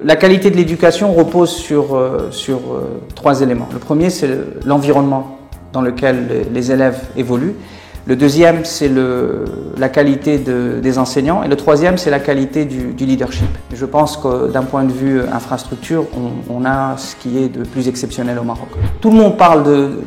La qualité de l'éducation repose sur trois éléments. Le premier, c'est l'environnement dans lequel les élèves évoluent. Le deuxième, c'est la qualité des enseignants. Et le troisième, c'est la qualité du leadership. Je pense que d'un point de vue infrastructure, on a ce qui est de plus exceptionnel au Maroc. Tout le monde parle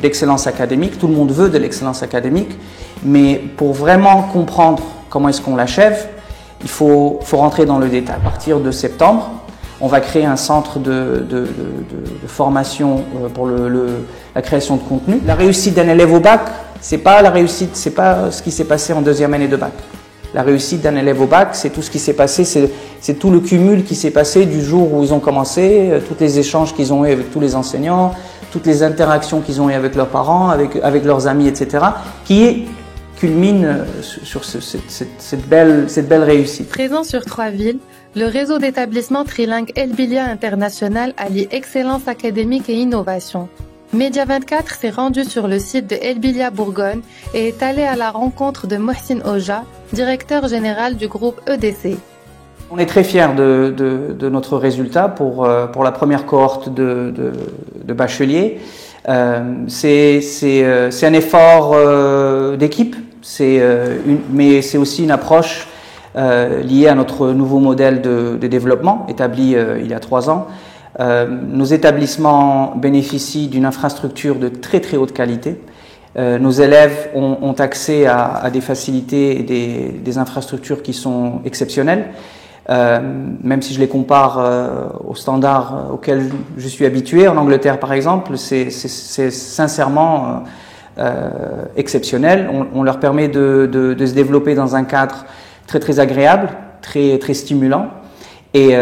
d'excellence académique, tout le monde veut de l'excellence académique, mais pour vraiment comprendre comment est-ce qu'on l'achève, il faut rentrer dans le détail. À partir de septembre, on va créer un centre de formation pour la création de contenu. La réussite d'un élève au bac, c'est pas la réussite, c'est pas ce qui s'est passé en deuxième année de bac. La réussite d'un élève au bac, c'est tout ce qui s'est passé, c'est tout le cumul qui s'est passé du jour où ils ont commencé, tous les échanges qu'ils ont eu avec tous les enseignants, toutes les interactions qu'ils ont eues avec leurs parents, avec leurs amis, etc., qui culmine sur cette belle réussite. Présent sur 3 villes, le réseau d'établissements trilingues El Bilia International allie excellence académique et innovation. Média 24 s'est rendu sur le site de El Bilia Bourgogne et est allé à la rencontre de Mohsin Oja, directeur général du groupe EDC. On est très fiers de notre résultat pour la première cohorte de bacheliers. C'est un effort d'équipe, mais c'est aussi une approche liée à notre nouveau modèle de développement établi il y a 3 ans. Nos établissements bénéficient d'une infrastructure de très haute qualité. Nos élèves ont accès à des facilités et des infrastructures qui sont exceptionnelles. Même si je les compare aux standards auxquels je suis habitué, en Angleterre par exemple, c'est sincèrement exceptionnel. On leur permet de se développer dans un cadre très agréable, très stimulant, et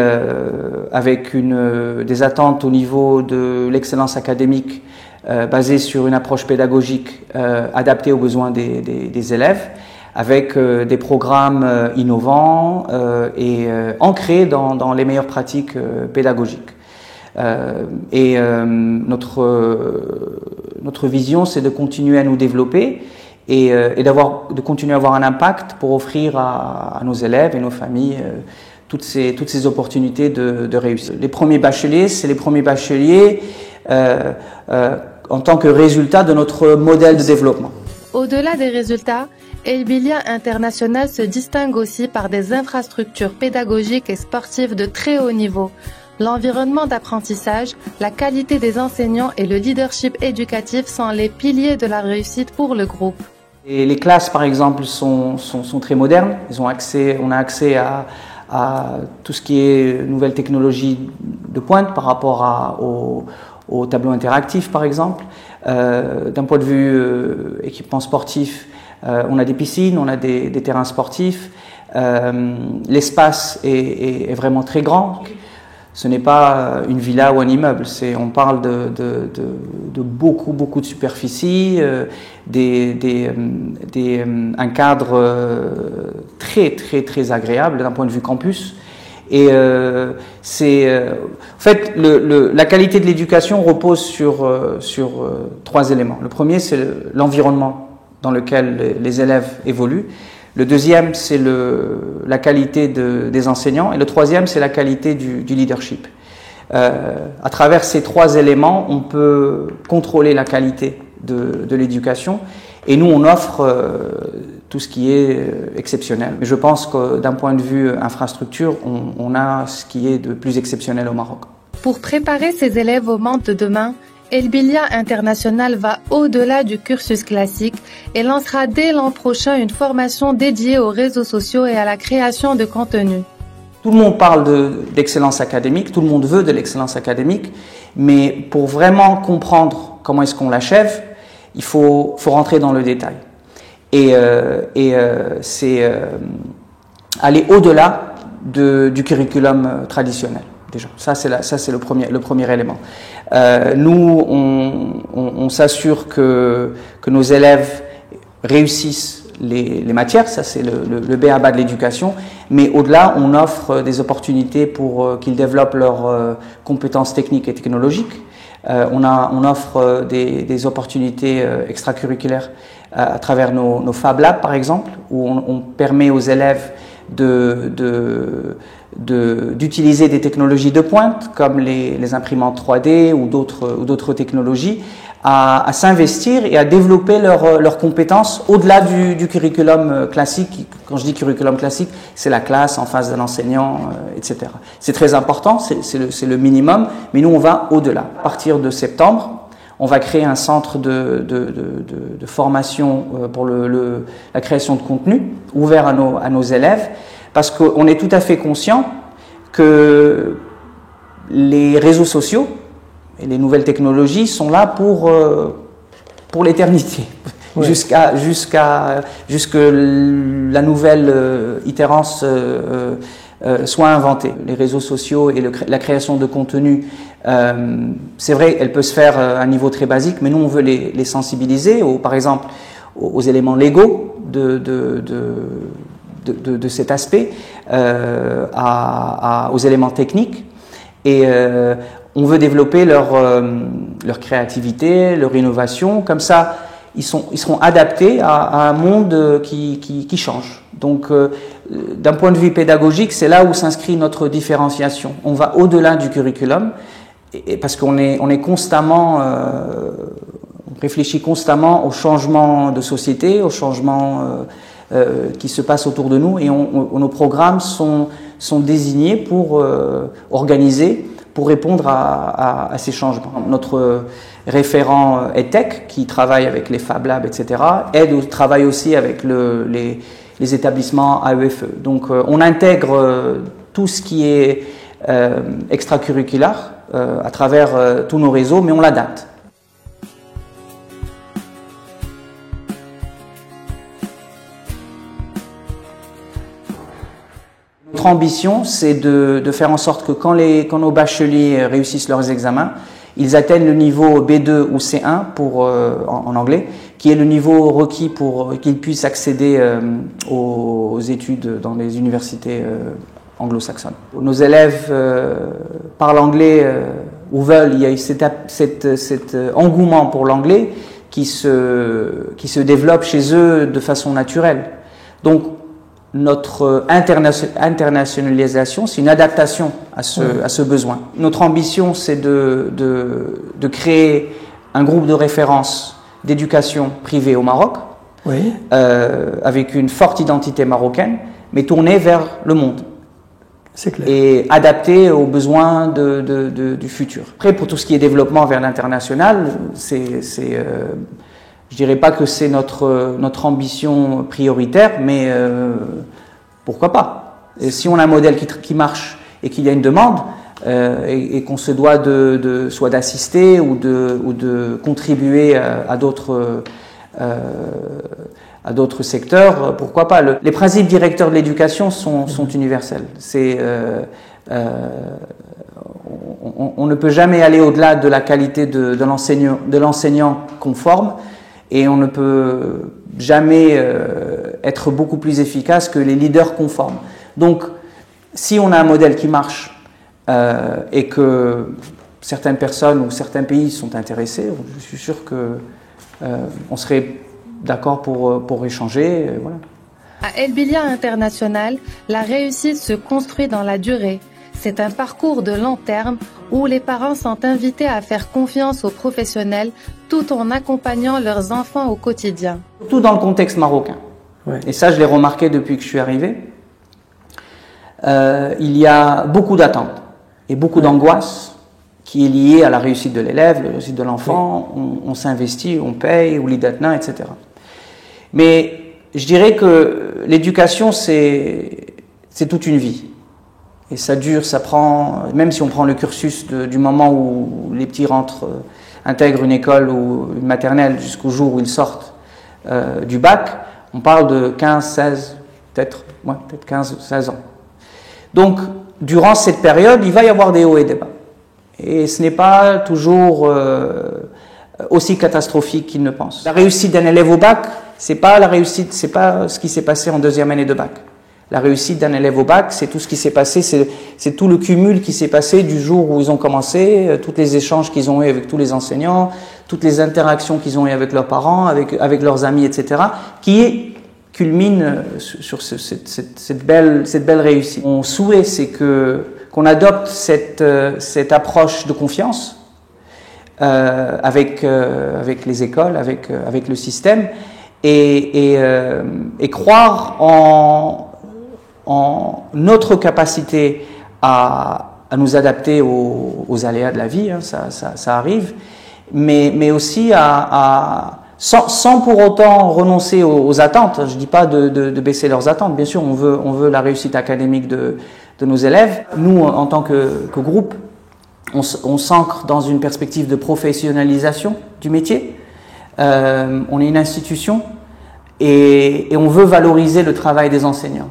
avec des attentes au niveau de l'excellence académique basée sur une approche pédagogique adaptée aux besoins des élèves, avec des programmes innovants et ancrés dans les meilleures pratiques pédagogiques. Notre vision, c'est de continuer à nous développer et de continuer à avoir un impact pour offrir à nos élèves et nos familles toutes ces opportunités de réussite. Les premiers bacheliers, c'est les premiers bacheliers en tant que résultat de notre modèle de développement. Au-delà des résultats, El Bilia International se distingue aussi par des infrastructures pédagogiques et sportives de très haut niveau. L'environnement d'apprentissage, la qualité des enseignants et le leadership éducatif sont les piliers de la réussite pour le groupe. Et les classes, par exemple, sont très modernes. On a accès à tout ce qui est nouvelles technologies de pointe par rapport au tableau interactif, par exemple. D'un point de vue équipement sportif, on a des piscines, on a des terrains sportifs. L'espace est vraiment très grand. Ce n'est pas une villa ou un immeuble. On parle de beaucoup de superficie, un cadre très agréable d'un point de vue campus. Et en fait, la qualité de l'éducation repose sur 3 éléments. Le premier, c'est l'environnement dans lequel les élèves évoluent. Le deuxième, c'est la qualité des enseignants. Et le troisième, c'est la qualité du leadership. À travers ces 3 éléments, on peut contrôler la qualité de l'éducation. Et nous, on offre tout ce qui est exceptionnel. Je pense que d'un point de vue infrastructure, on a ce qui est de plus exceptionnel au Maroc. Pour préparer ses élèves au monde de demain, El Bilia International va au-delà du cursus classique et lancera dès l'an prochain une formation dédiée aux réseaux sociaux et à la création de contenu. Tout le monde parle d'excellence académique, tout le monde veut de l'excellence académique, mais pour vraiment comprendre comment est-ce qu'on l'achève, il faut rentrer dans le détail. Et c'est aller au-delà du curriculum traditionnel. Déjà, ça c'est le premier élément. Nous, on s'assure que nos élèves réussissent les matières, ça c'est le b.a.-ba de l'éducation, mais au-delà, on offre des opportunités pour qu'ils développent leurs compétences techniques et technologiques. On offre des opportunités extracurriculaires à travers nos Fab Labs, par exemple, où on permet aux élèves d'utiliser des technologies de pointe comme les imprimantes 3D ou d'autres technologies, à s'investir et à développer leurs compétences au-delà du curriculum classique. Quand je dis curriculum classique, c'est la classe en face d'un enseignant, etc. C'est très important, c'est le minimum, mais nous on va au-delà. À partir de septembre, on va créer un centre de formation pour la création de contenu ouvert à nos élèves, parce qu'on est tout à fait conscient que les réseaux sociaux et les nouvelles technologies sont là pour l'éternité, oui. jusque la nouvelle itérance soit inventée. Les réseaux sociaux et la création de contenu, c'est vrai, elle peut se faire à un niveau très basique, mais nous on veut les sensibiliser, par exemple, aux éléments légaux de cet aspect, aux éléments techniques, et on veut développer leur créativité, leur innovation. Comme ça, ils seront adaptés à un monde qui change. Donc, d'un point de vue pédagogique, c'est là où s'inscrit notre différenciation. On va au-delà du curriculum, parce qu'on est constamment, on réfléchit constamment au changement de société, au changement qui se passe autour de nous, et nos programmes sont désignés pour organiser, pour répondre à ces changements. Notre référent EdTech, qui travaille avec les Fab Labs, etc., travaille aussi avec les établissements AEFE. Donc on intègre tout ce qui est extracurriculaire à travers tous nos réseaux, mais on l'adapte. Notre ambition, c'est de faire en sorte que quand nos bacheliers réussissent leurs examens, ils atteignent le niveau B2 ou C1 en anglais, qui est le niveau requis pour qu'ils puissent accéder aux études dans les universités anglo-saxonnes. Nos élèves parlent anglais ou veulent, il y a eu cet engouement pour l'anglais qui se développe chez eux de façon naturelle. Donc, notre internationalisation, c'est une adaptation à ce besoin. Notre ambition, c'est de créer un groupe de référence d'éducation privée au Maroc, oui. Avec une forte identité marocaine, mais tournée vers le monde. C'est clair. Et adapté aux besoins du futur. Après, pour tout ce qui est développement vers l'international, je dirais pas que c'est notre ambition prioritaire, mais pourquoi pas. Et si on a un modèle qui marche et qu'il y a une demande, et qu'on se doit soit d'assister ou de contribuer à d'autres secteurs, pourquoi pas. Les principes directeurs de l'éducation sont universels. On ne peut jamais aller au-delà de la qualité de l'enseignant qu'on forme, et on ne peut jamais être beaucoup plus efficace que les leaders qu'on forme. Donc, si on a un modèle qui marche et que certaines personnes ou certains pays sont intéressés, je suis sûr qu'on serait d'accord pour échanger. Voilà. À El Bilia International, la réussite se construit dans la durée. C'est un parcours de long terme où les parents sont invités à faire confiance aux professionnels tout en accompagnant leurs enfants au quotidien. Tout dans le contexte marocain. Ouais. Et ça, je l'ai remarqué depuis que je suis arrivé. Il y a beaucoup d'attentes et beaucoup d'angoisse qui est liée à la réussite de l'élève, la réussite de l'enfant. Oui. On s'investit, on paye, ou l'idatna, etc. Mais je dirais que l'éducation, c'est toute une vie. Et ça dure, ça prend, même si on prend le cursus du moment où les petits intègrent une école ou une maternelle jusqu'au jour où ils sortent du bac, on parle de 15, 16, peut-être 15, 16 ans. Donc, durant cette période, il va y avoir des hauts et des bas. Et ce n'est pas toujours aussi catastrophique qu'ils ne pensent. La réussite d'un élève au bac, c'est pas ce qui s'est passé en deuxième année de bac. La réussite d'un élève au bac, c'est tout ce qui s'est passé, c'est tout le cumul qui s'est passé du jour où ils ont commencé, tous les échanges qu'ils ont eu avec tous les enseignants, toutes les interactions qu'ils ont eues avec leurs parents, avec leurs amis, etc., qui est culmine sur cette belle réussite. Mon souhait, c'est qu'on adopte cette approche de confiance avec les écoles, avec le système, et croire en notre capacité à nous adapter aux aléas de la vie, hein, ça arrive, mais aussi sans pour autant renoncer aux attentes. Je ne dis pas de baisser leurs attentes. Bien sûr, on veut la réussite académique de nos élèves. Nous, en tant que groupe, on s'ancre dans une perspective de professionnalisation du métier. On est une institution et on veut valoriser le travail des enseignants.